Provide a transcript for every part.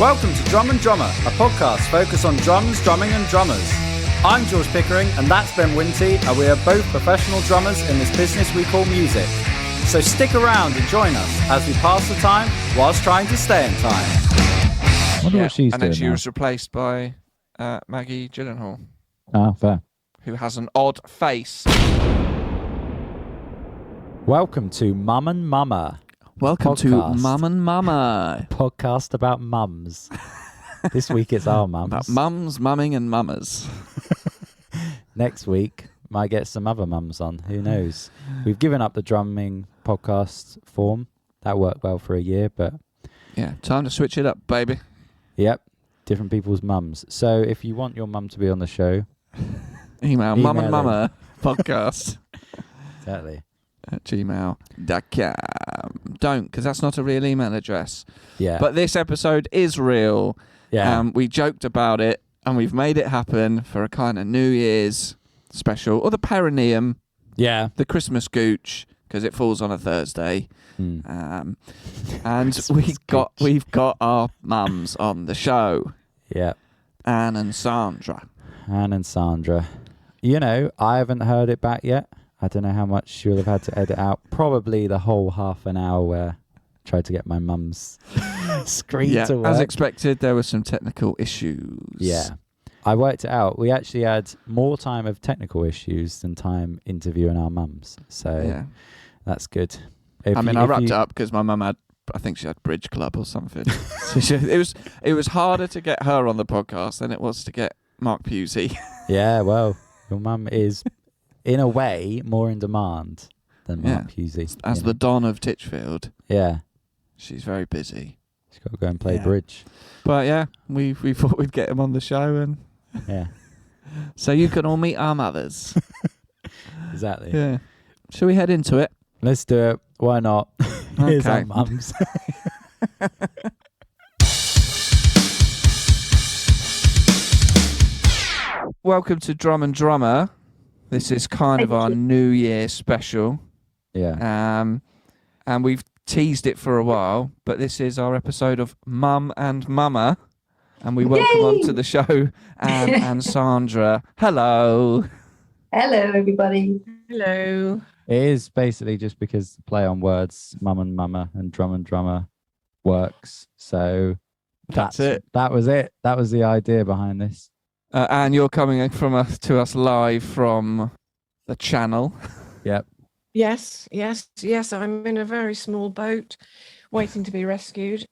Welcome to Drum and Drummer, a podcast focused on drums, drumming and drummers. I'm George Pickering and that's Ben Whyntie, and we are both professional drummers in this business we call music. So stick around and join us as we pass the time whilst trying to stay in time. I wonder what she's and doing then she now. was replaced by Maggie Gyllenhaal, Ah, fair. who has an odd face. Welcome to Mum and Mama, Welcome Podcast. to Mum and Mama. podcast about mums. This week it's our mums. About mums, mumming and mummers. Next week might get some other mums on. Who knows? We've given up the drumming podcast form. That worked well for a year, but Yeah, time to switch it up, baby. yep, different people's mums. So if you want your mum to be on the show, Email mum and Email mama podcast exactly. at gmail.com. Don't, because that's not a real email address. Yeah, But this episode is real. yeah, We joked about it, and we've made it happen for a kind of New Year's special, or the perineum, yeah. the Christmas gooch, because it falls on a Thursday. Mm. And we've got our mums on the show, Yeah, Ann and Sandra. Ann and Sandra. You know, I haven't heard it back yet. I don't know how much you'll have had to edit out. Probably the whole half an hour where I tried to get my mum's screen to work. As expected, there were some technical issues. Yeah. I worked it out. We actually had more time of technical issues than time interviewing our mums. So Yeah. that's good. I wrapped it up because my mum had, I think she had bridge club or something. So it was harder to get her on the podcast than it was to get Mark Pusey. Yeah, well, your mum is, in a way, more in demand than Mark Pusey. As the Don of Titchfield, Yeah, she's very busy. she's got to go and play Yeah. bridge. But yeah, we thought we'd get him on the show, and Yeah, so you can all meet our mothers. exactly. Yeah. Shall we head into it? Let's do it. Why not? Here's our Okay. mums. Welcome to Drum and Drummer. This is kind of our New Year special. Yeah. And we've teased it for a while, but this is our episode of Mum and Mama. And we welcome onto the show Ann and Sandra. Hello. Hello, everybody. Hello. It is basically just because the play on words, mum and mama and drummer works. So That's it. That was it. That was the idea behind this. Ann, you're coming to us live from the channel. Yep. Yes. I'm in a very small boat, waiting to be rescued.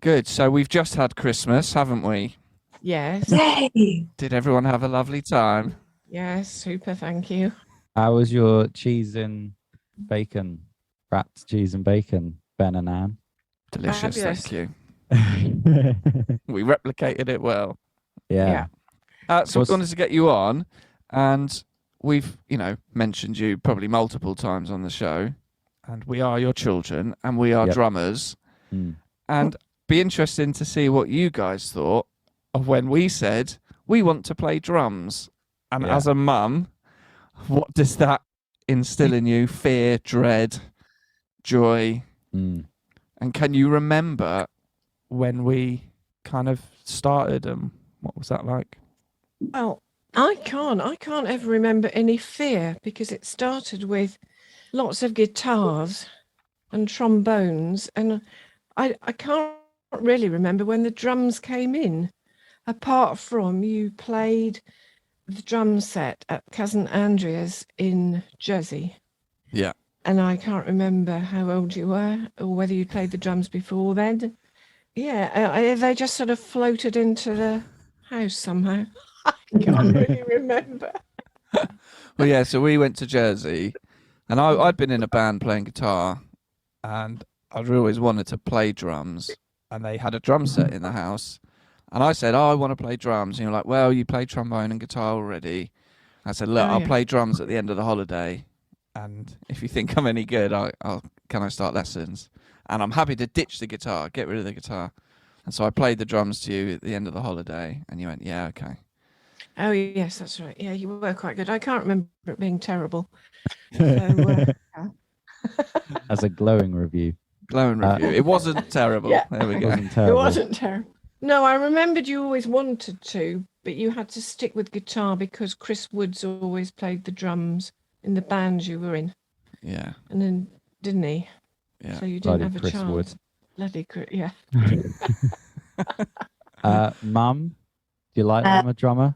Good. So we've just had Christmas, haven't we? Yes. Yay! Did everyone have a lovely time? Yes. Super. Thank you. How was your cheese and bacon, wrapped cheese and bacon, Ben and Anne? Delicious, Fabulous. thank you. We replicated it well. Yeah. So we wanted to get you on, and we've, mentioned you probably multiple times on the show, and we are your children, and we are Yep. drummers, Mm. and be interesting to see what you guys thought of when we said we want to play drums. And Yeah. as a mum, what does that instill in you? Fear, dread, joy? Mm. And can you remember when we kind of started, and what was that like? Well, I can't ever remember any fear because it started with lots of guitars and trombones, and I can't really remember when the drums came in, apart from you played the drum set at Cousin Andrea's in Jersey. Yeah. And I can't remember how old you were or whether you played the drums before then. Yeah, they just sort of floated into the house somehow. I can't really remember. Well, yeah, so we went to Jersey, and I'd been in a band playing guitar, and I'd always wanted to play drums, and they had a drum set in the house, and I said, I want to play drums, and you're like, well, you play trombone and guitar already. I said, look, I'll play drums at the end of the holiday, and if you think I'm any good, can I start lessons? And I'm happy to ditch the guitar, get rid of the guitar. And so I played the drums to you at the end of the holiday, and you went, yeah, okay. Oh, yes, that's right. Yeah, you were quite good. I can't remember it being terrible. So, As a glowing review. Glowing review. It wasn't terrible. Yeah. There we It go. wasn't It terrible. wasn't terrible. No, I remembered you always wanted to, but you had to stick with guitar because Chris Woods always played the drums in the bands you were in. Yeah. And then, didn't he? Yeah. So you didn't Bloody have a Chris chance. Wood. Bloody Chris, yeah. Mum, do you like that I'm a drummer?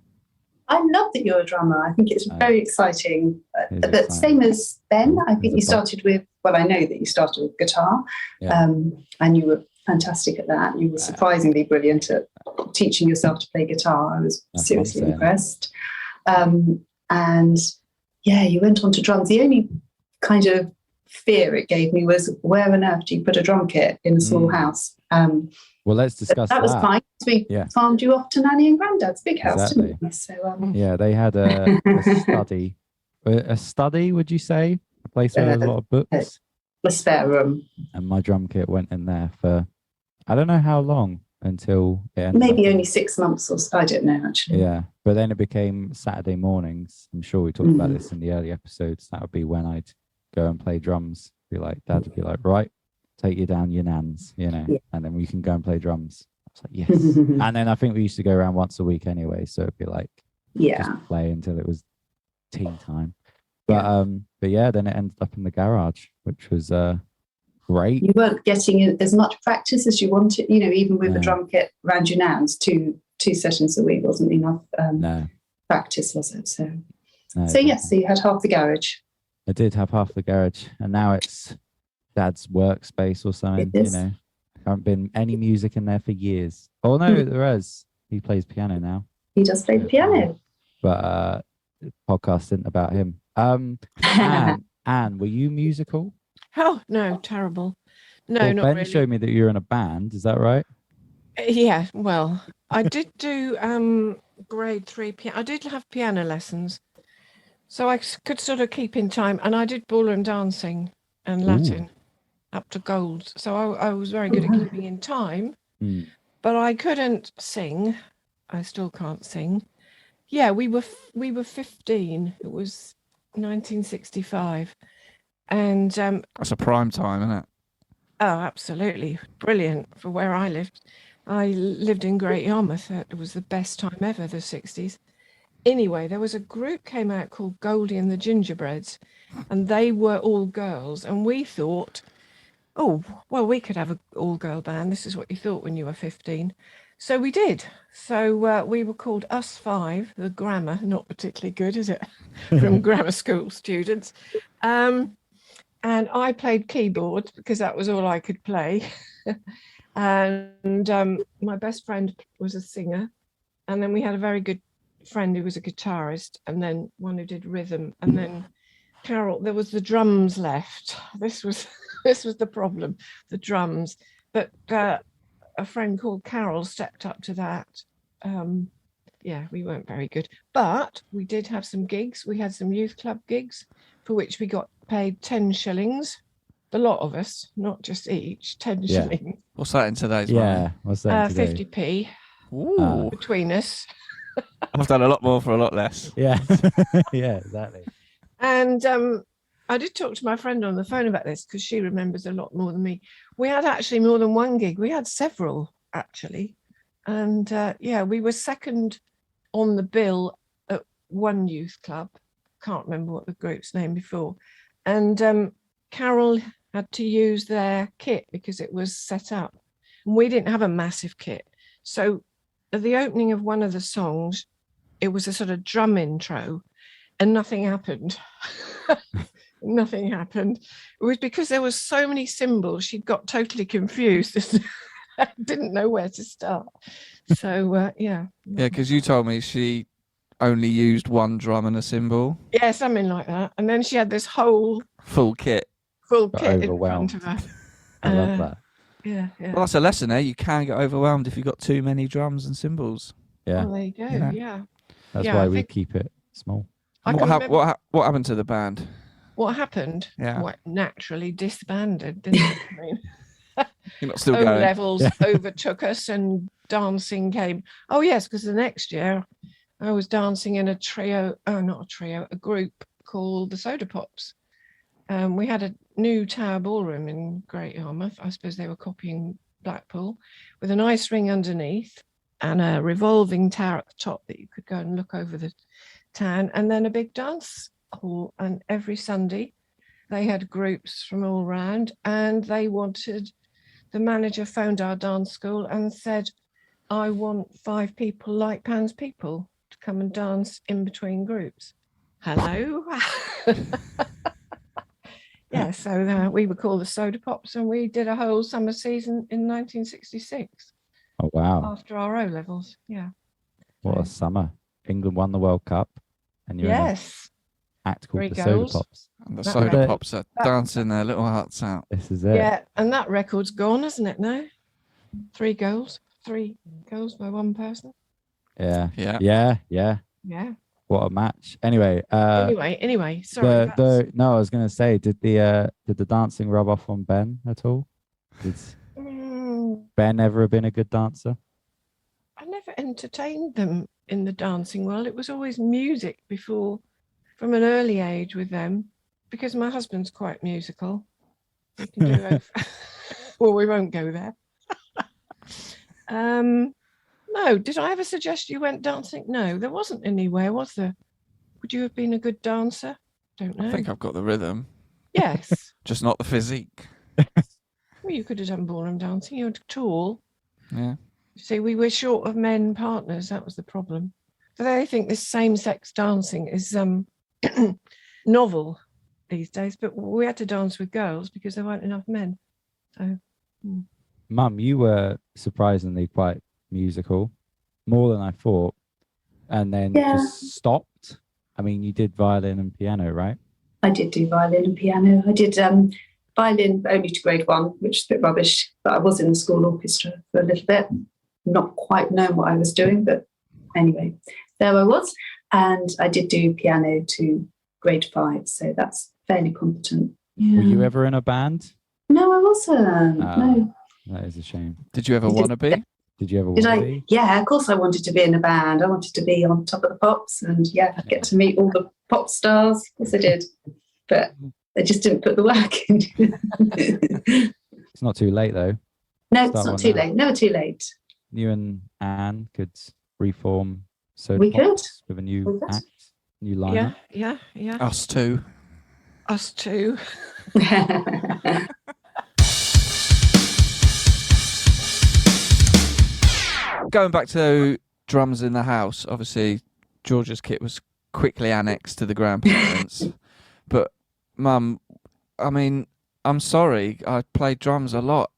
I love that you're a drummer. I think it's very exciting. It is But exciting. same as Ben, I As think a you pop- started with, well, I know that you started with guitar, Yeah. and you were fantastic at that. You were surprisingly brilliant at teaching yourself to play guitar. I was That's seriously what I'm saying. impressed. And yeah, you went on to drums. The only kind of fear it gave me was, where on earth do you put a drum kit in a small house? Well, let's But discuss that was fine. We Yeah. farmed you off to Nanny and Grandad's big house, Exactly. didn't we? So Yeah, they had a study. A study, would you say? A place where there was a lot of books. the spare room, And my drum kit went in there for, I don't know how long until it ended maybe up in- only 6 months or so. I don't know actually. Yeah, but then it became Saturday mornings. I'm sure we talked about this in the early episodes. That would be when I'd go and play drums. Be like, Dad would be like, right, take you down your nan's, you know, and then we can go and play drums. I was like, yes. And then I think we used to go around once a week anyway, so it'd be like, Yeah. just play until it was tea time. But yeah, then it ended up in the garage, which was great. You weren't getting as much practice as you wanted, you know, even with No. the drum kit around your nan's, two sessions a week wasn't enough No, practice, was it? So no, yes, so you had half the garage. I did have half the garage, and now it's Dad's workspace or something. It You is. know, there haven't been any music in there for years. Oh no, there is. He plays piano now, He does play the piano. but the podcast isn't about him. Anne, were you musical? Oh, no, terrible. No, Well, not Ben really. showed me that you're in a band. Is that right? Yeah, well, I did do grade 3 piano. I did have piano lessons, so I could sort of keep in time. And I did ballroom dancing and Latin up to gold. So I was very good at keeping in time, Hmm. but I couldn't sing. I still can't sing. Yeah, we were 15. It was 1965, and That's a prime time, isn't it? oh, absolutely brilliant for where I lived. I lived in Great Yarmouth. It was the best time ever, the 60s. Anyway, there was a group came out called Goldie and the Gingerbreads, and they were all girls. And we thought, oh, well, we could have an all-girl band. This is what you thought when you were 15. So we did. So we were called Us Five, the grammar, not particularly good, is it? From grammar school students. And I played keyboard because that was all I could play. And my best friend was a singer. And then we had a very good friend who was a guitarist, and then one who did rhythm. And then Carol, there was the drums left. This was the problem, the drums. But a friend called Carol stepped up to that. Yeah, we weren't very good, but we did have some gigs. We had some youth club gigs for which we got paid 10 shillings. The lot of us, not just each, 10 Yeah. shillings. What's that in today's Yeah, money? what's that today? 50p Ooh, between us. I've done a lot more for a lot less. Yeah, yeah, exactly. And I did talk to my friend on the phone about this because she remembers a lot more than me. We had actually more than one gig. We had several, actually. And yeah, we were second on the bill at one youth club. Can't remember what the group's name before. And Carol had to use their kit because it was set up. And we didn't have a massive kit. So at the opening of one of the songs, it was a sort of drum intro and nothing happened. Nothing happened. It was because there was so many cymbals, she got totally confused. Didn't know where to start. So yeah. Yeah, because you told me she only used one drum and a cymbal. Yeah, something like that. And then she had this whole Full kit. full Got kit in overwhelmed. front of her. I love that. Yeah, yeah. Well, that's a lesson there. You can get overwhelmed if you've got too many drums and cymbals. Yeah, Well, there you go. Yeah. Yeah. that's yeah, why I we think- keep it small. I What, can hap- remember what happened to the band? what happened. Yeah. What naturally disbanded, didn't it? I mean, You're not still O going. levels overtook us and dancing came. Oh yes, because the next year I was dancing in a trio, not a trio, a group called the Soda Pops. We had a new tower ballroom in Great Yarmouth. I suppose they were copying Blackpool, with an ice ring underneath and a revolving tower at the top that you could go and look over the town, and then a big dance hall. And every Sunday they had groups from all round, and the manager phoned our dance school and said, I want 5 people like Pan's People to come and dance in between groups. Hello. Yeah, so we were called the Soda Pops, and we did a whole summer season in 1966 Oh wow! after our O levels. Yeah. What a summer! England won the World Cup, and you're Yes. in an act called 3 the goals. Soda Pops. And the That soda record- pops are dancing their little hearts out. This is it. Yeah, and that record's gone, isn't it now? 3 goals. 3 goals by one person. Yeah. Yeah. Yeah. Yeah. Yeah. What a match. Anyway, Anyway, sorry. no, I was gonna say, did the dancing rub off on Ben at all? Did Ben ever have been a good dancer? I never entertained them in the dancing world. It was always music from an early age with them, because my husband's quite musical. We can do well, we won't go there. No, did I ever suggest you went dancing? No, there wasn't anywhere, was there? Would you have been a good dancer? Don't know. I think I've got the rhythm, Yes. just not the physique. Well, you could have done ballroom dancing. You're tall. Yeah. See, we were short of men partners. That was the problem. But they think this same-sex dancing is novel these days. But we had to dance with girls because there weren't enough men. So, Mum, you were surprisingly quite musical, more than I thought, and then just stopped. I mean, you did violin and piano, right? I did do violin and piano. I did violin only to grade 1, which is a bit rubbish, but I was in the school orchestra for a little bit, not quite knowing what I was doing, but anyway, there I was. And I did do piano to grade 5, so that's fairly competent. Yeah. Were you ever in a band? No, I wasn't. No. That is a shame. Did you ever want to be? Did you ever Did want to I? be? Yeah, of course I wanted to be in a band. I wanted to be on top of the pops and get to meet all the pop stars. Of course I did. But I just didn't put the work in. It's not too late though. No, Start it's not one too now. late. Never too late. You and Anne could reform Soda We Pops with a We new could. act, new lineup. yeah. Us too. Us too. Going back to drums in the house, obviously George's kit was quickly annexed to the grandparents. But Mum, I mean, I'm sorry, I played drums a lot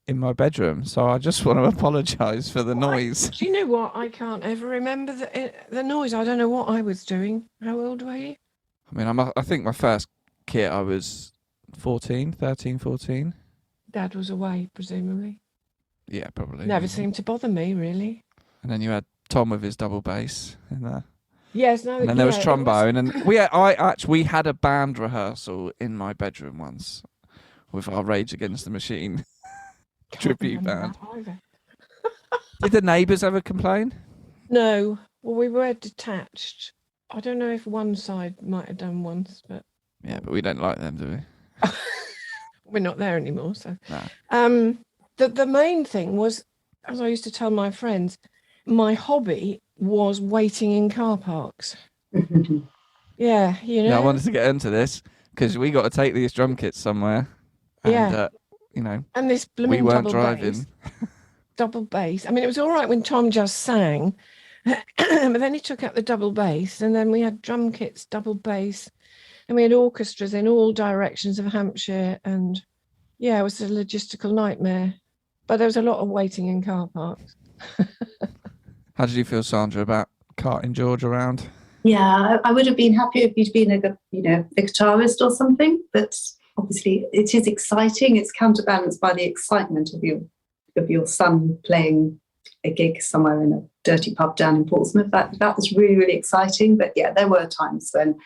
in my bedroom, so I just want to apologise for the noise. Do you know what? I can't ever remember the noise. I don't know what I was doing. How old were you? I mean, I think my first kit I was 13, 14. Dad was away, presumably. Yeah, probably. Never seemed to bother me, really. And then you had Tom with his double bass in there. Yes, no. And then there was trombone, and we had a band rehearsal in my bedroom once with our Rage Against the Machine tribute band. Did the neighbours ever complain? No. Well, we were detached. I don't know if one side might have done once, but Yeah, but we don't like them, do we? we're not there anymore. So, No. the main thing was, as I used to tell my friends, my hobby was waiting in car parks. Yeah, you know. Yeah, I wanted to get into this because we got to take these drum kits somewhere. And, Yeah. And this we blooming weren't double driving. bass. Double bass. I mean, it was all right when Tom just sang, but then he took up the double bass, and then we had drum kits, double bass, and we had orchestras in all directions of Hampshire, and yeah, it was a logistical nightmare. But there was a lot of waiting in car parks. How did you feel, Sandra, about carting George around? Yeah, I would have been happier if you'd been a guitarist or something. But obviously, it is exciting. It's counterbalanced by the excitement of your son playing a gig somewhere in a dirty pub down in Portsmouth. That was really, really exciting. But yeah, there were times when,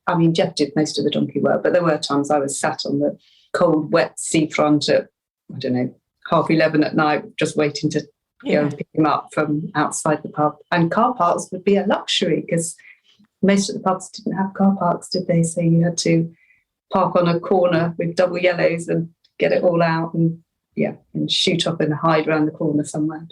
I mean, Jeff did most of the donkey work, but there were times I was sat on the cold, wet seafront at, 11:30 at night, just waiting to go and pick him up from outside the pub. And car parks would be a luxury because most of the pubs didn't have car parks, did they? So you had to park on a corner with double yellows and get it all out and shoot up and hide around the corner somewhere.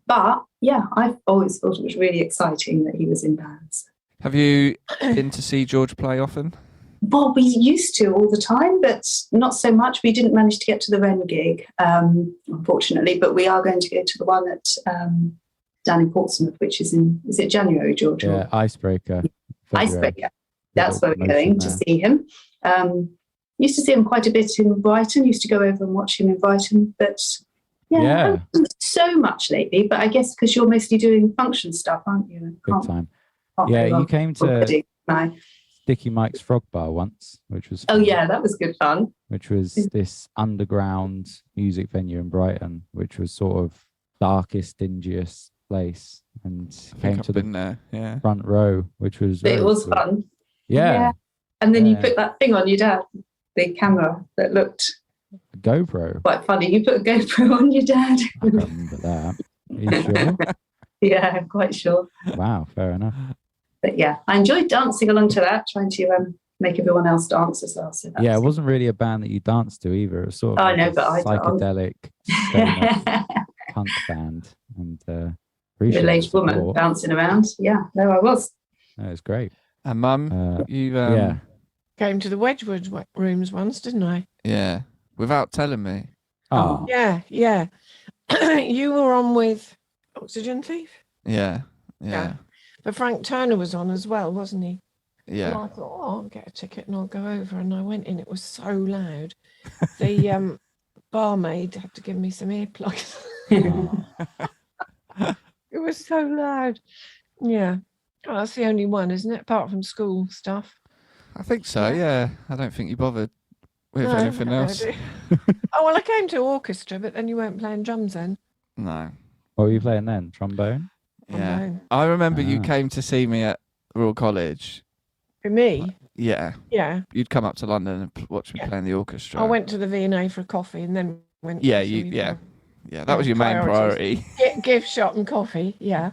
I've always thought it was really exciting that he was in bands. Have you been to see George play often? Well, we used to all the time, but not so much. We didn't manage to get to the Wren gig, unfortunately, but we are going to go to the one at down in Portsmouth, which is it January, George? Yeah, Icebreaker. Icebreaker. That's where we're going to see him. Used to see him quite a bit in Brighton, used to go over and watch him in Brighton, but I haven't done so much lately, but I guess because you're mostly doing function stuff, aren't you? Big time. Yeah, you came to no. Sticky Mike's Frog Bar once, which was fun. Oh yeah, that was good fun. Which was this underground music venue in Brighton, which was sort of darkest, dingiest place, and came to the front row, which was it was cool. Fun. Yeah. And then you put that thing on your dad, the camera that looked a GoPro. Quite funny. You put a GoPro on your dad. I can't remember that. Are you sure? Yeah, I'm quite sure. Wow, fair enough. But yeah, I enjoyed dancing along to that, trying to make everyone else dance as well. So it wasn't really a band that you danced to either. It was sort of psychedelic punk band, and middle-aged woman bouncing around. Yeah, no, I was. That was great. And Mum, you came to the Wedgwood rooms once, didn't I? Yeah, without telling me. Oh. Yeah. You were on with Oxygen Thief. Yeah. But Frank Turner was on as well, wasn't he? Yeah. And I thought, I'll get a ticket and I'll go over. And I went in. It was so loud. The barmaid had to give me some earplugs. It was so loud. Yeah. Oh, that's the only one, isn't it? Apart from school stuff. I think so, yeah. I don't think you bothered with anything else. Well, I came to orchestra, but then you weren't playing drums then. No. What were you playing then? Trombone? Yeah. I remember you came to see me at Royal College. For me? Yeah. Yeah. You'd come up to London and watch me play in the orchestra. I went to the V&A for a coffee and then went Yeah, that was your main priority. Gift shop and coffee, yeah.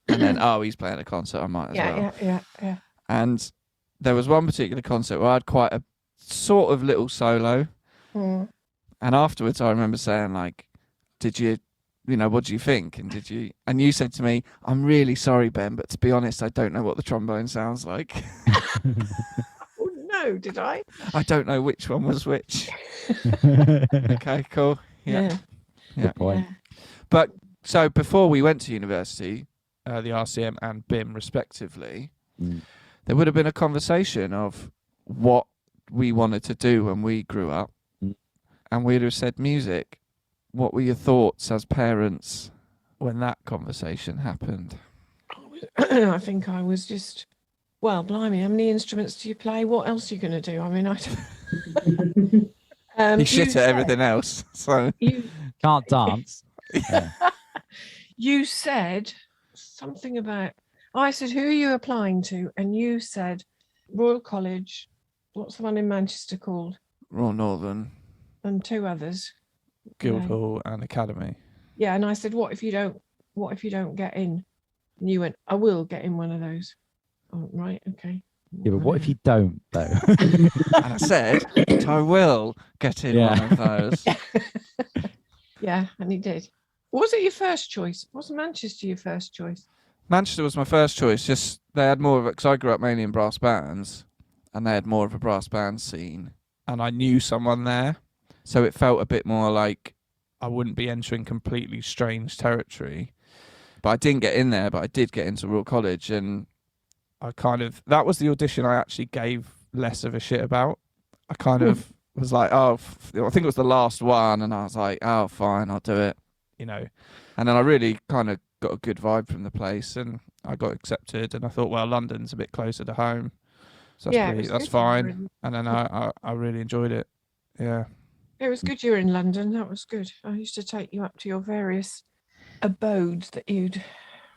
And then, he's playing a concert, I might as well. Yeah. And there was one particular concert where I had quite a sort of little solo. Mm. And afterwards, I remember saying, like, did you, what do you think? And you said to me, I'm really sorry, Ben, but to be honest, I don't know what the trombone sounds like. Oh, no, did I? I don't know which one was which. Okay, cool. Yeah. Good point. But so before we went to university, the RCM and BIM respectively, there would have been a conversation of what we wanted to do when we grew up, and we'd have said music. What were your thoughts as parents when that conversation happened? I think I was just, well, blimey, how many instruments do you play? What else are you going to do? I mean, I don't... you shit at everything else, so... You can't dance. You said something about... I said, who are you applying to? And you said, Royal College, what's the one in Manchester called? Royal Northern. And two others. Guildhall and Academy. Yeah, and I said, what if you don't get in? And you went, I will get in one of those. Oh, right, okay. Yeah, but what if you don't, though? And I said, I will get in one of those. Yeah, and he did. Was it your first choice? Was Manchester your first choice? Manchester was my first choice. Just they had more of it, because I grew up mainly in brass bands, and they had more of a brass band scene, and I knew someone there, so it felt a bit more like I wouldn't be entering completely strange territory. But I didn't get in there, but I did get into Royal College, and that was the audition I actually gave less of a shit about. I kind of was like, I think it was the last one, and I was like, oh, fine, I'll do it, And then I really kind of got a good vibe from the place, and I got accepted, and I thought, well, London's a bit closer to home, so that's fine. And then I really enjoyed it. Yeah. It was good you were in London. That was good. I used to take you up to your various abodes that you'd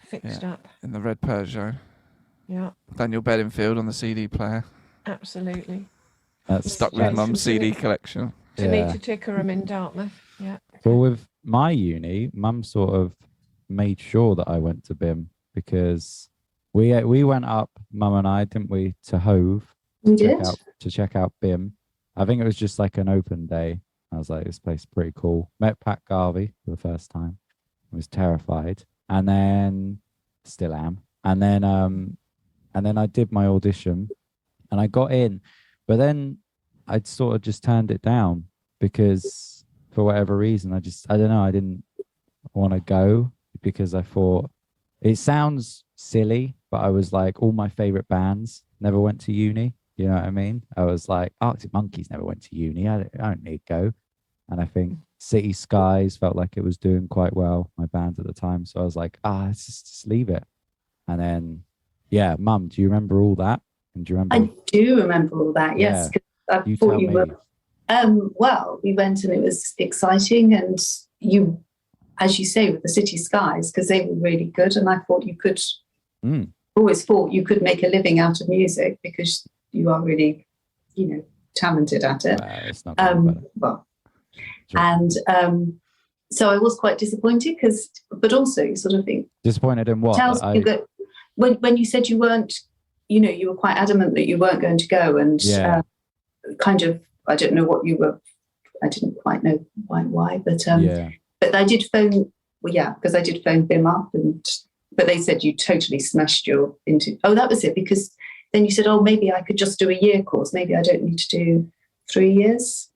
fixed up. In the red Peugeot. Yeah. Daniel Bedingfield on the CD player. Absolutely. That's stuck with Mum's CD collection. Tanita Tickerham in Dartmouth. Yeah. Well, with my uni, Mum sort of made sure that I went to BIM, because we went up, Mum and I, didn't we, to Hove. We did. to check out BIM. I think it was just like an open day. I was like, this place is pretty cool. Met Pat Garvey for the first time. I was terrified. And then still am. And then I did my audition and I got in. But then I'd sort of just turned it down because for whatever reason, I don't know, I didn't want to go because I thought it sounds silly, but I was like, all my favorite bands never went to uni. You know what I mean? I was like, Arctic Monkeys never went to uni. I don't need to go. And I think City Skies felt like it was doing quite well, my band at the time. So I was like, let's just leave it. And then, yeah, Mum, do you remember all that? And do you remember? I do remember all that, yes. Yeah. I thought you were. Well, we went and it was exciting. And you, as you say, with the City Skies, because they were really good. And I thought you could, always thought you could make a living out of music because you are really, talented at it. It's not well, and so I was quite disappointed but also you sort of think disappointed in what? When you said you weren't, you were quite adamant that you weren't going to go, and kind of I don't know what you were. I didn't quite know why, but I did phone. Well, yeah, because I did phone BIM up, but they said you totally smashed your into. Oh, that was it, because then you said, oh, maybe I could just do a year course. Maybe I don't need to do 3 years.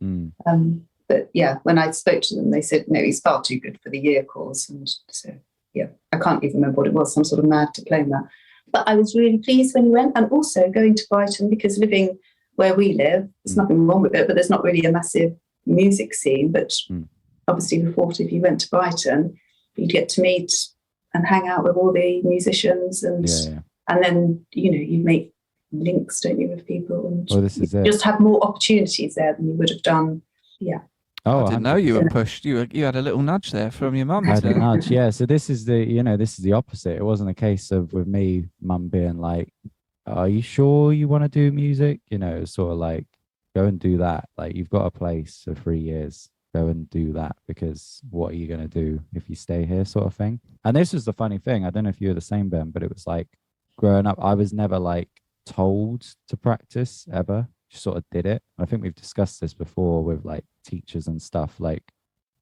But yeah, when I spoke to them, they said, no, he's far too good for the year course. And so, yeah, I can't even remember what it was, some sort of mad diploma. But I was really pleased when he went. And also going to Brighton, because living where we live, there's nothing wrong with it, but there's not really a massive music scene. But obviously we thought if you went to Brighton, you'd get to meet and hang out with all the musicians. And then, you make links, don't you, with people. And this is it. Just have more opportunities there than you would have done. Yeah. Oh, I didn't know you were pushed. You had a little nudge there from your mum. I had a nudge, yeah. So this is the opposite. It wasn't a case of with me, Mum being like, "Are you sure you want to do music?" It's sort of like, go and do that. Like, you've got a place for 3 years. Go and do that, because what are you going to do if you stay here, sort of thing. And this is the funny thing. I don't know if you were the same, Ben, but it was like growing up, I was never like told to practice ever. Just sort of did it. I think we've discussed this before with like teachers and stuff. Like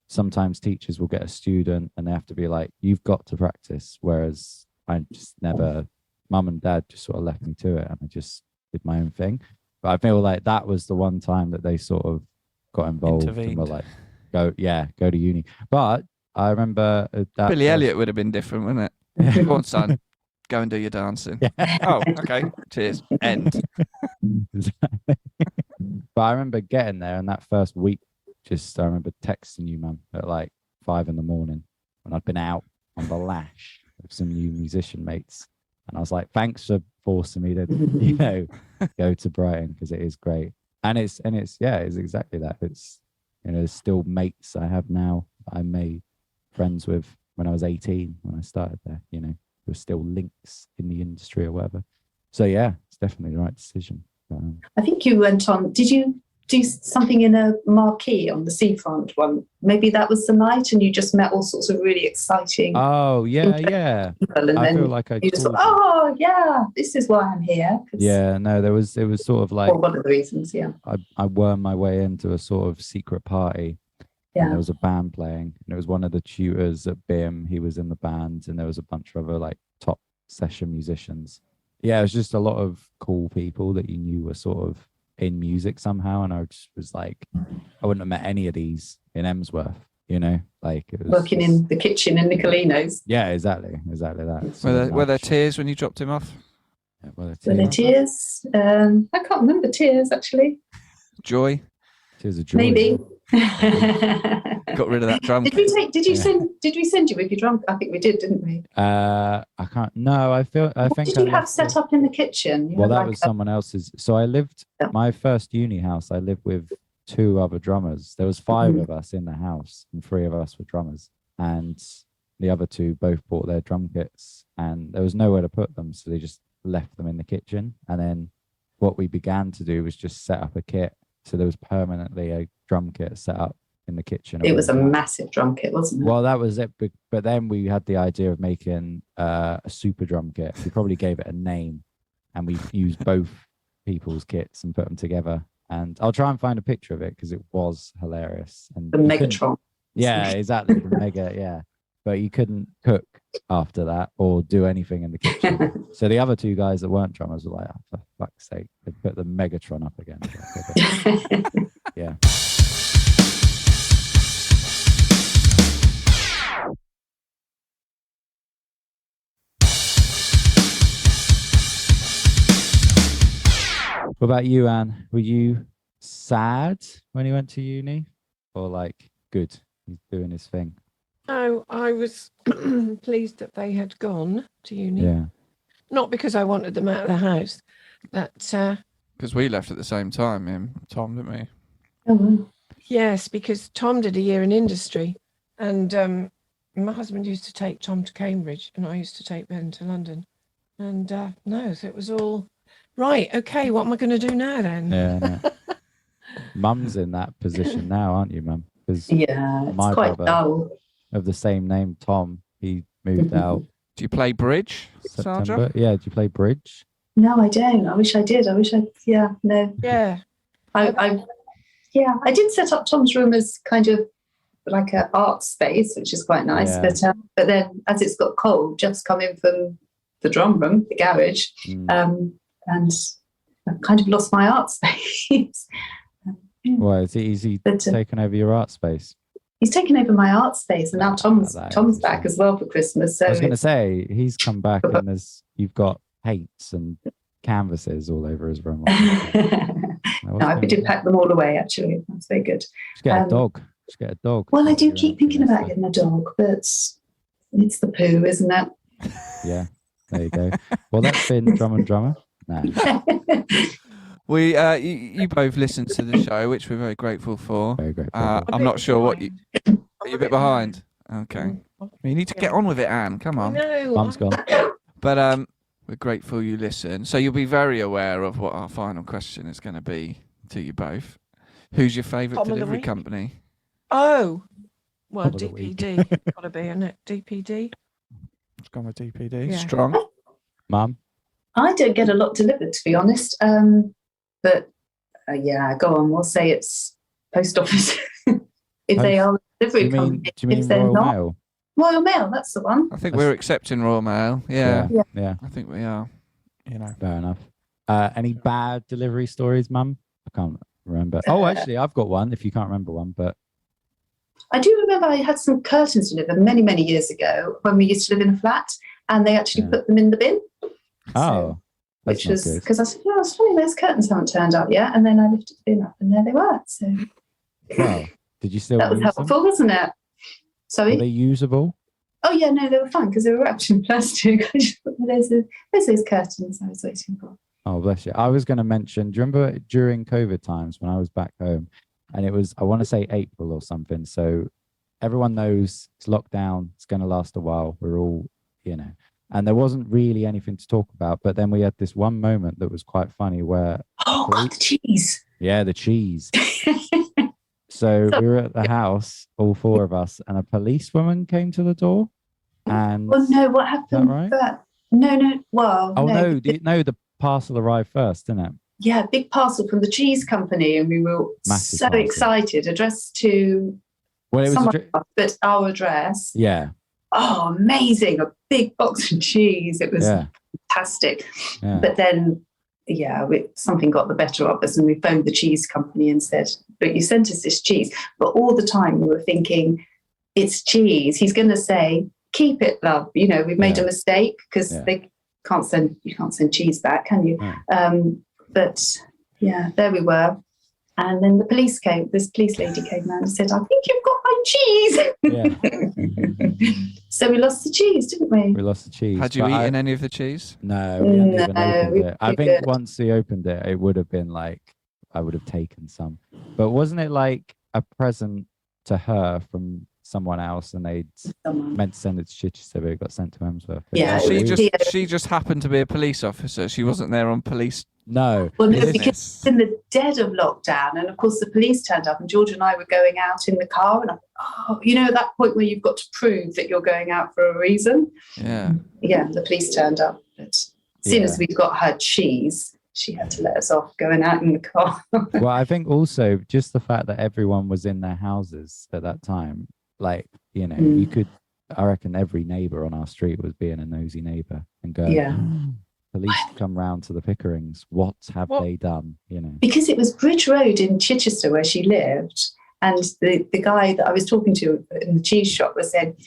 sometimes teachers will get a student and they have to be like, you've got to practice. Whereas I just never, Mum and Dad just sort of left me to it and I just did my own thing. But I feel like that was the one time that they sort of got involved and were like, go to uni. But I remember that Billy Elliot would have been different, wouldn't it? Go on, son. Go and do your dancing. Yeah. Oh, okay. Cheers. End. But I remember getting there, and that first week, I remember texting you, Mum, at like 5 a.m. when I'd been out on the lash with some new musician mates, and I was like, "Thanks for forcing me to, go to Brighton, because it is great." And it's exactly that. It's there's still mates I have now that I made friends with when I was 18 when I started there. There were still links in the industry or whatever. So yeah, it's definitely the right decision. I think you went on. Did you do something in a marquee on the seafront one? Maybe that was the night, and you just met all sorts of really exciting. Oh yeah. People, and I then feel like I just thought, oh yeah, this is why I'm here. Yeah, no, it was sort of like one of the reasons. Yeah, I wormed my way into a sort of secret party. Yeah, and there was a band playing, and it was one of the tutors at BIM. He was in the band, and there was a bunch of other like top session musicians. Yeah, it was just a lot of cool people that you knew were sort of in music somehow, and I just was like, I wouldn't have met any of these in Emsworth, like it was working in the kitchen in Nicolino's. Yeah, exactly that. Were there tears when you dropped him off? Yeah, were there tears? I can't remember tears actually. Joy. Tears of joy. Maybe. Got rid of that drum. Did we send you with your drum? I think we did, didn't we? I can't. No, I think. Did you have set up in the kitchen? Well, that was someone else's. So I lived my first uni house. I lived with 2 other drummers. There was 5 of us in the house, and 3 of us were drummers. And the other 2 both bought their drum kits, and there was nowhere to put them, so they just left them in the kitchen. And then what we began to do was just set up a kit. So there was permanently a drum kit set up in the kitchen. It was a massive drum kit, wasn't it? Well, that was it. But then we had the idea of making a super drum kit. We probably gave it a name, and we used both people's kits and put them together. And I'll try and find a picture of it because it was hilarious. And The you couldn't- Megatron. Yeah, exactly. The mega, yeah. But you couldn't cook after that or do anything in the kitchen. So the other two guys that weren't drummers were like, oh, for fuck's sake, they put the Megatron up again. Yeah. What about you, Anne? Were you sad when he went to uni? Or like, good, he's doing his thing? Oh, I was pleased that they had gone to uni. Yeah. Not because I wanted them out of the house, but Because we left at the same time, me and Tom, didn't we? Oh, wow. yes, because Tom did a year in industry, and my husband used to take Tom to Cambridge, and I used to take Ben to London. And no, so it was all right. Okay, what am I going to do now then? Yeah. No. Mum's in that position now, aren't you, Mum? Because Yeah, it's My quite brother. dull. of the same name, Tom, he moved out Do you play bridge, September. Sandra? Yeah, do you play bridge? No, I don't. I wish I did. Yeah, no. Yeah, I did set up Tom's room as kind of like an art space, which is quite nice. Yeah. But then as it's got cold, just come in from the drum room, the garage, Mm. and I've kind of lost my art space. Well, is he But, taken over your art space? He's taken over my art space, and now Tom's That is back interesting. as well for Christmas. So I was going to say, he's come back and you've got paints and canvases all over his room. no, I did pack them all away. Actually, that's very good. Just get a um, dog. Just get a dog. Well, I do You're keep out thinking doing about stuff. getting a dog, but it's the poo, isn't it? Yeah, there you go. Well, that's been Drum and Drummer. No. We, you both listened to the show, which we're very grateful for. Very great. I'm not sure what you. Are you a bit behind? Okay. You need to get on with it, Anne. Come on. no, Mum's gone. But we're grateful you listen. So you'll be very aware of what our final question is going to be to you both. Who's your favourite Tom of the delivery week? company? Oh, well, Top of the week. DPD got to be, isn't it? DPD. It's gone with DPD. Yeah. Strong. Mum? I don't get a lot delivered, to be honest. But yeah, go on. We'll say it's post office. If they are a Do delivery you mean, company, do you mean if they're Royal not, Mail? Royal Mail, that's the one. I think we're accepting Royal Mail. Yeah, Yeah, I think we are. You know. fair enough. Any bad delivery stories, Mum? I can't remember. Oh, actually, I've got one if you can't remember one, but I do remember I had some curtains delivered many, many years ago when we used to live in a flat, and they actually Yeah. put them in the bin. oh, that's Which not was good. because I said, it's funny, those curtains haven't turned up yet. And then I lifted the bin up, and there they were. So Well, did you still that was use them? helpful, wasn't it? Were Sorry. they usable? Oh yeah, no, they were fine because they were wrapped in plastic. I just thought, there's those curtains I was waiting for. Oh, bless you. I was going to mention, do you remember during COVID times when I was back home and it was, I want to say April or something. So everyone knows it's lockdown. It's going to last a while. We're all, and there wasn't really anything to talk about. But then we had this one moment that was quite funny where, Oh God, the cheese. yeah, the cheese. So we were at the house, all four of us, and a policewoman came to the door. And Oh no, what happened? right? No. Well, oh no, no. the parcel arrived first, didn't it? Yeah, big parcel from the cheese company, and we were Massive so parcel. excited. Addressed to Well, it was someone else, but our address. yeah, Oh, amazing! A big box of cheese. It was yeah, fantastic. yeah. But then, yeah, something got the better of us, and we phoned the cheese company and said, "But you sent us this cheese." But all the time we were thinking, "It's cheese." He's going to say, "Keep it, love." We've made a mistake because Yeah. you can't send cheese back, can you? No. But yeah, there we were. And then the police came. This police lady came around and said, "I think you've got my cheese." Yeah. So we lost the cheese, didn't we? We lost the cheese. Had you but eaten any of the cheese? No, we hadn't even No, opened we it. I think didn't. once we opened it, it would have been like, I would have taken some. But wasn't it like a present to her from someone else and they'd Someone. meant to send it to Chichester, but it got sent to Hemsworth? Yeah, So it was- she just happened to be a police officer. She wasn't there on police No. Well, no, business. because it's in the dead of lockdown, and of course the police turned up, and George and I were going out in the car, and I thought, at that point where you've got to prove that you're going out for a reason. Yeah. Yeah, the police turned up, but as soon as we got her cheese, she had to let us off going out in the car. Well, I think also just the fact that everyone was in their houses at that time, like, you know, you could, I reckon every neighbour on our street was being a nosy neighbour and going, Yeah. police come round to the Pickerings. What have they done? You know, because it was Bridge Road in Chichester where she lived, and the guy that I was talking to in the cheese shop was saying,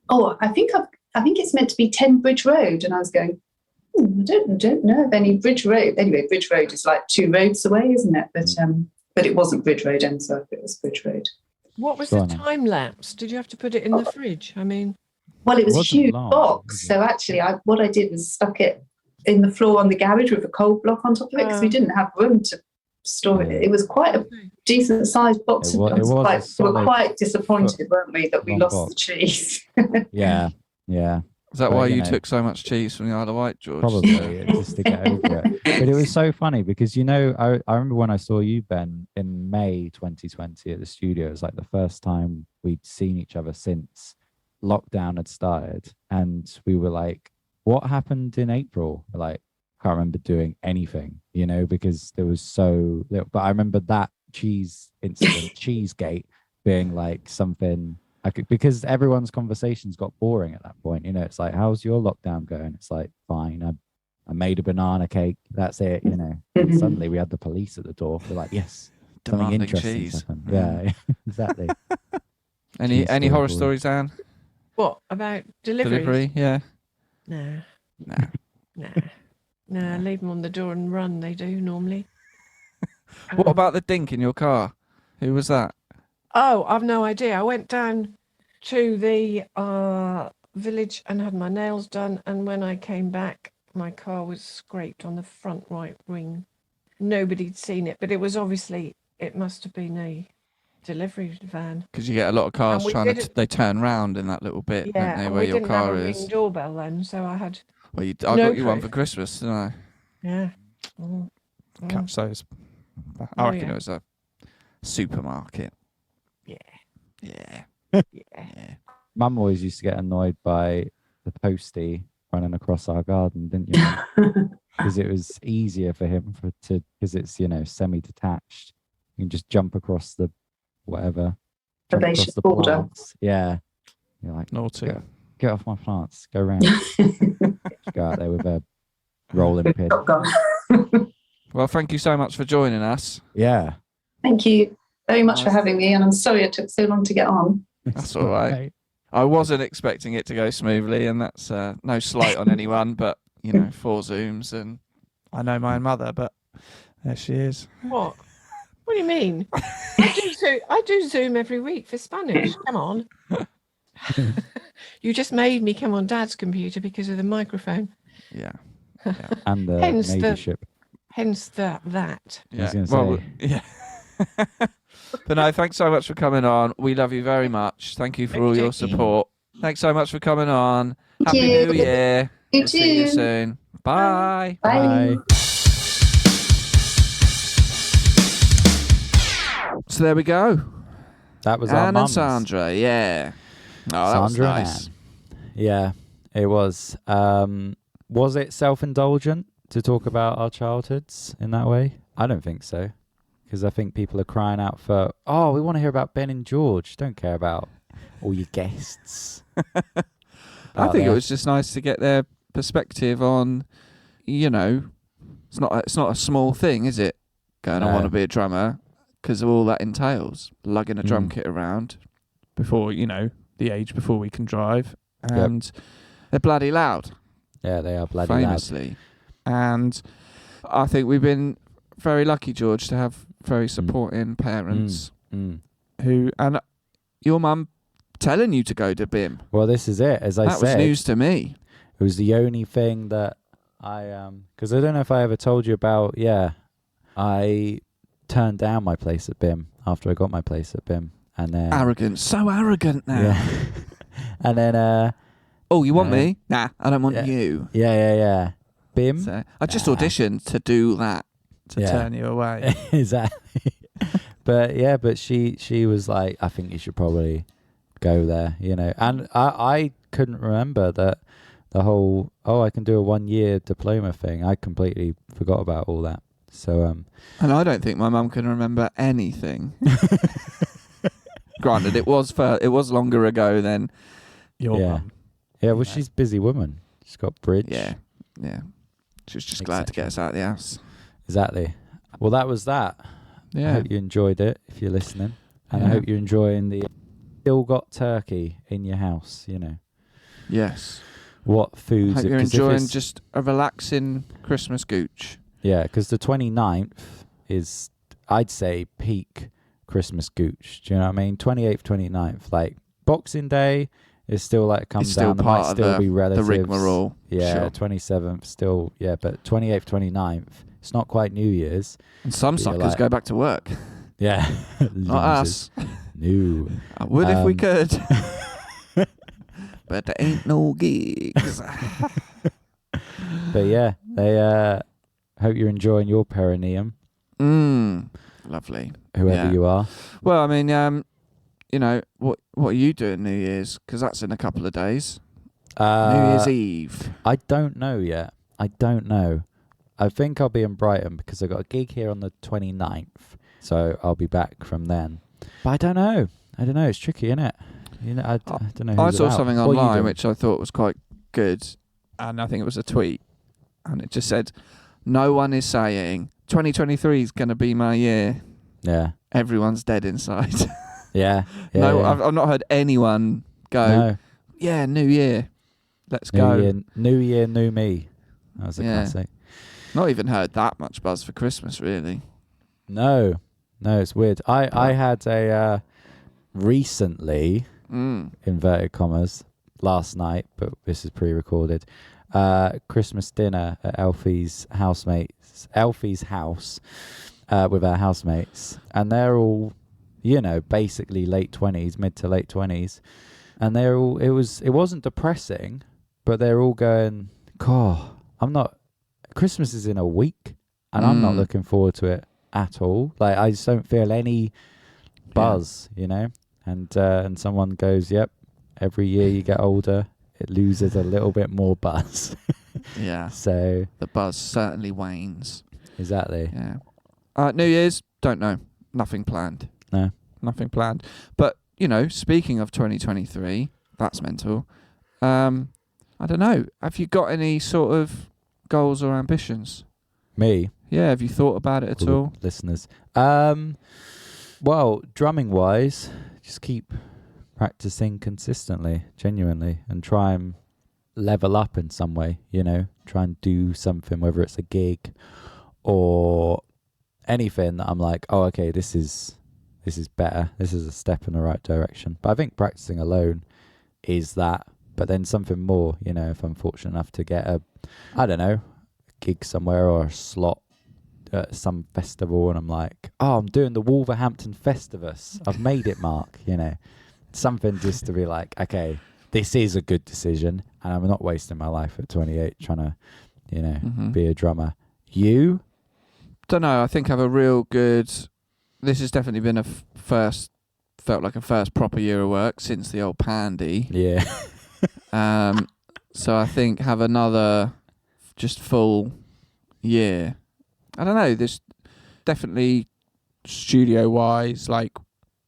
"Oh, I think it's meant to be 10 Bridge Road," and I was going, I don't know of any Bridge Road. Anyway, Bridge Road is like 2 roads away, isn't it? But it wasn't Bridge Road, and so it was Bridge Road. What was the time lapse? Did you have to put it in the fridge? I mean, well, it was a wasn't huge long, box. So actually, what I did was stuck it in the floor on the garage with a cold block on top of it because we didn't have room to store it. It was quite a decent sized box. We were quite disappointed, weren't we, that we lost the cheese. yeah. Is that why you took so much cheese from the Isle of Wight, George? Probably, just to get over it. But it was so funny because, you know, I remember when I saw you, Ben, in May 2020 at the studio. It was like the first time we'd seen each other since lockdown had started. And we were like, what happened in April? Like, I can't remember doing anything, you know, because there was so little. But I remember that cheese incident, Cheesegate, being like something because everyone's conversations got boring at that point. You know, it's like, how's your lockdown going? It's like, fine. I made a banana cake. That's it, you know. And suddenly we had the police at the door. We're like, yes, something interesting happened. Yeah, exactly. Any horror stories, Anne? What about delivery? Yeah. No. Leave them on the door and run. They do normally. What about the dink in your car? Who was that? Oh, I've no idea. I went down to the village and had my nails done, and when I came back, my car was scraped on the front right wing. Nobody'd seen it, but it must have been a delivery van. Because you get a lot of cars they turn round in that little bit, don't they, where your car is. We didn't have a ring doorbell then, so I had. Well, I got you one for Christmas, didn't I? Yeah. Catch those. I reckon it was a supermarket. Yeah. Mum always used to get annoyed by the postie running across our garden, didn't you? Because it was easier for him because it's, you know, semi-detached. You can just jump across the whatever. Jump across the plants. Yeah. You're like, naughty. Get off my plants. Go around. Go out there with a rolling pin. Well, thank you so much for joining us. Yeah. Thank you very much for having me, and I'm sorry it took so long to get on. That's all right. I wasn't expecting it to go smoothly, and that's no slight on anyone, but, you know, 4 Zooms, and I know my own mother, but there she is. What? What do you mean? I do Zoom every week for Spanish. Come on. You just made me come on Dad's computer because of the microphone. Yeah. And the neighbourship. Hence that. Yeah. Well, yeah. But no, thanks so much for coming on. We love you very much. Thank you for all your support. Thanks so much for coming on. Happy New Year. You we'll too. See you soon. Bye. Bye. So there we go. That was our Ann and mums. Sandra. Yeah. Oh, that was Sandra nice. and Ann. Yeah, it was. Was it self-indulgent to talk about our childhoods in that way? I don't think so. Because I think people are crying out for, oh, we want to hear about Ben and George. Don't care about all your guests. I think it was just nice to get their perspective on, you know, it's not a small thing, is it? Going, I want to be a drummer, because of all that entails. Lugging a drum kit around before, you know, the age before we can drive. And they're bloody loud. Yeah, they are bloody famously. And I think we've been very lucky, George, to have very supporting parents who, and your mum telling you to go to BIM. Well, this is it. As I said, that was news to me. It was the only thing that because I don't know if I ever told you about. I turned down my place at BIM after I got my place at BIM, and then arrogant, so arrogant now. Yeah. And then oh, you want me? Nah, I don't want you. Yeah. BIM. So I just auditioned to do that. To turn you away. Exactly. but she was like, I think you should probably go there, you know. And I couldn't remember that the whole I can do a 1-year diploma thing. I completely forgot about all that. So And I don't think my mum can remember anything. Granted, it was longer ago than your mum. Yeah, well, she's a busy woman. She's got bridge. Yeah. She was just glad to get us out of the house. Exactly. Well, that was that. Yeah. I hope you enjoyed it, if you're listening. And I Yeah. hope you're enjoying the still got turkey in your house, you know. Yes. What foods... Hope you're 'cause if enjoying it's- just a relaxing Christmas gooch. Yeah, because the 29th is, I'd say, peak Christmas gooch. Do you know what I mean? 28th, 29th. Like, Boxing Day is still like come It's still down. There might part of still be the relatives. rigmarole. Yeah, Sure. 27th still, yeah, but 28th, 29th, it's not quite New Year's. And some But you're suckers like- go back to work. Yeah. Not Losers. us. No. I would if we Um, could. But there ain't no gigs. But yeah, they hope you're enjoying your perineum, Lovely. whoever Yeah. you are. Well, I mean, you know, what are you doing New Year's? Because that's in a couple of days. New Year's Eve. I don't know yet. I don't know. I think I'll be in Brighton because I got a gig here on the 29th. So I'll be back from then. But I don't know. It's tricky, isn't it? You know, I don't know. I who's saw about. something What are you online doing? which I thought was quite good. And I think it was a tweet. And it just said, no one is saying 2023 is going to be my year. Yeah. Everyone's dead inside. Yeah. No, yeah. I've not heard anyone go, No. yeah, New Year. Let's go. New year, new me. That was a Yeah. classic. Not even heard that much buzz for Christmas, really. No, it's weird. I had a recently, inverted commas, last night, but this is pre-recorded, Christmas dinner at Alfie's house, with our housemates, and they're all, you know, basically late 20s, mid to late 20s, and they're all, it wasn't depressing, but they're all going, God, Christmas is in a week, and I'm not looking forward to it at all. Like, I just don't feel any buzz, you know. And someone goes, "Yep, every year you get older, it loses a little bit more buzz." Yeah. So The buzz certainly wanes. exactly. Yeah. New Year's, don't know. Nothing planned. No. Nothing planned. But, you know, speaking of 2023, that's mental. I don't know. Have you got any sort of goals or ambitions? Me, Yeah, have you thought about it at all? listeners. Well, drumming wise, just keep practicing consistently, genuinely, and try and level up in some way. You know, try and do something, whether it's a gig or anything that I'm like, oh, okay, this is better. This is a step in the right direction. But I think practicing alone is that. But then something more, you know, if I'm fortunate enough to get a gig somewhere or a slot at some festival, and I'm like, oh, I'm doing the Wolverhampton Festivus. I've made it, Mark, you know. Something just to be like, okay, this is a good decision, and I'm not wasting my life at 28 trying to, you know, be a drummer. You? Don't know. I think I have a real good... This has definitely been felt like a first proper year of work since the old Pandy. Yeah. So I think have another just full year. I don't know. There's definitely studio-wise, like,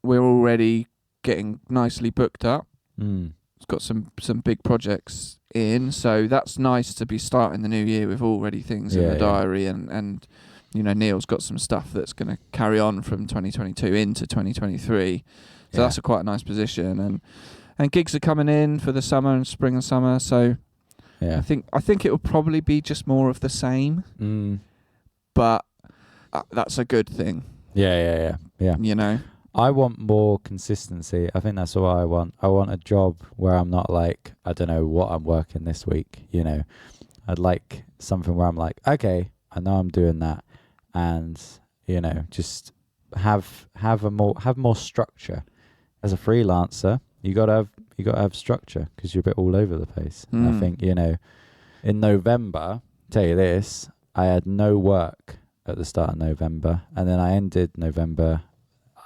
we're already getting nicely booked up. It's got some big projects in, so that's nice to be starting the new year with already things in the diary, and you know, Neil's got some stuff that's going to carry on from 2022 into 2023. So that's quite a nice position, and gigs are coming in for the summer and spring and summer. So I think it will probably be just more of the same, but that's a good thing. Yeah. You know. I want more consistency. I think that's what I want. I want a job where I'm not like, I don't know what I'm working this week, you know. I'd like something where I'm like, okay, I know I'm doing that, and, you know, just have more structure. As a freelancer, you gotta have structure because you're a bit all over the place. And I think, you know, in November, tell you this, I had no work at the start of November, and then I ended November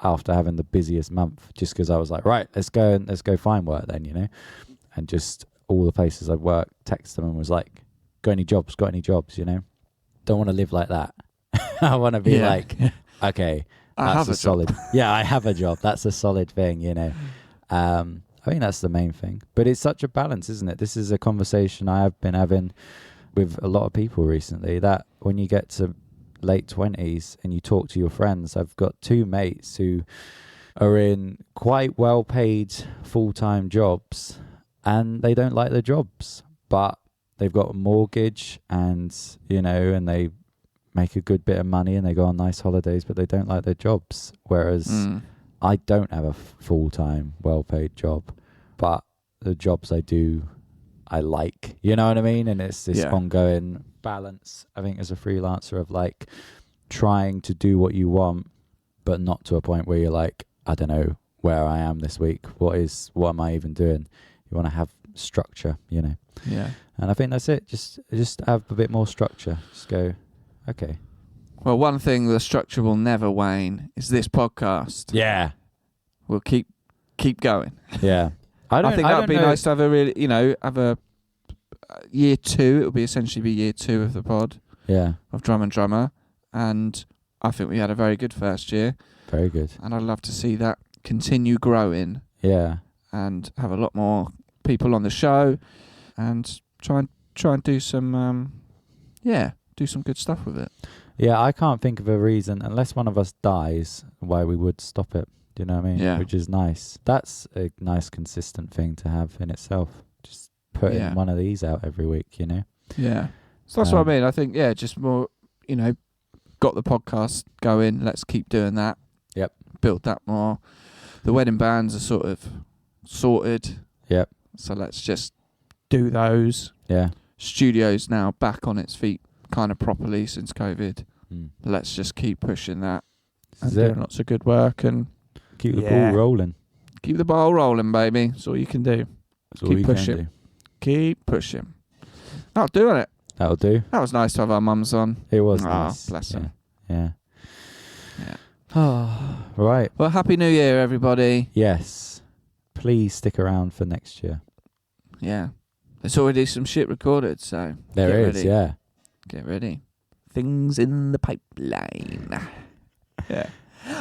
after having the busiest month, just because I was like, right, let's go find work then, you know. And just all the places I'd worked, text them and was like, got any jobs, you know. Don't want to live like that. I want to be Yeah. like, okay, I that's have a job. solid. Yeah, I have a job. That's a solid thing, you know. I think that's the main thing. But it's such a balance, isn't it? This is a conversation I have been having with a lot of people recently, that when you get to late 20s and you talk to your friends, I've got 2 mates who are in quite well paid full-time jobs and they don't like their jobs, but they've got a mortgage and, you know, and they make a good bit of money and they go on nice holidays, but they don't like their jobs. Whereas I don't have a full-time, well-paid job, but the jobs I do, I like, you know what I mean? And it's this ongoing balance, I think, as a freelancer, of like trying to do what you want, but not to a point where you're like, I don't know where I am this week. What am I even doing? You want to have structure, you know? Yeah. And I think that's it. Just have a bit more structure. Just go, okay. Well, one thing the structure will never wane is this podcast. Yeah. We'll keep going. Yeah. I think that would be nice to have a really, have a year 2. It would be essentially be year 2 of the pod. Yeah. Of Drum and Drummer. And I think we had a very good first year. Very good. And I'd love to see that continue growing. Yeah. And have a lot more people on the show and try and do some do some good stuff with it. Yeah, I can't think of a reason, unless one of us dies, why we would stop it. Do you know what I mean? Yeah. Which is nice. That's a nice, consistent thing to have in itself. Just putting one of these out every week, you know? Yeah. So that's what I mean. I think, just more, got the podcast going. Let's keep doing that. Yep. Build that more. The wedding bands are sort of sorted. Yep. So let's just do those. Yeah. Studio's now back on its feet kind of properly since COVID. Let's just keep pushing that and doing lots of good work and keep the ball rolling. Keep the ball rolling, baby. That's all you can do. Keep pushing. Keep pushing. That'll do it. That'll do. That was nice to have our mums on. It was nice. Bless them. Yeah. Right. Well, Happy New Year, everybody. Yes. Please stick around for next year. Yeah. There's already some shit recorded, so there is, yeah. Get ready. Things in the pipeline. Yeah.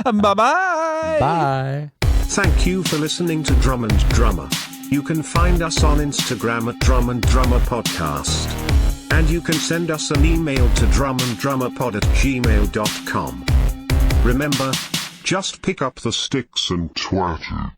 Bye-bye. Bye. Thank you for listening to Drum and Drummer. You can find us on Instagram at Drum and Drummer Podcast. And you can send us an email to drumanddrummerpod@gmail.com. Remember, just pick up the sticks and twat it.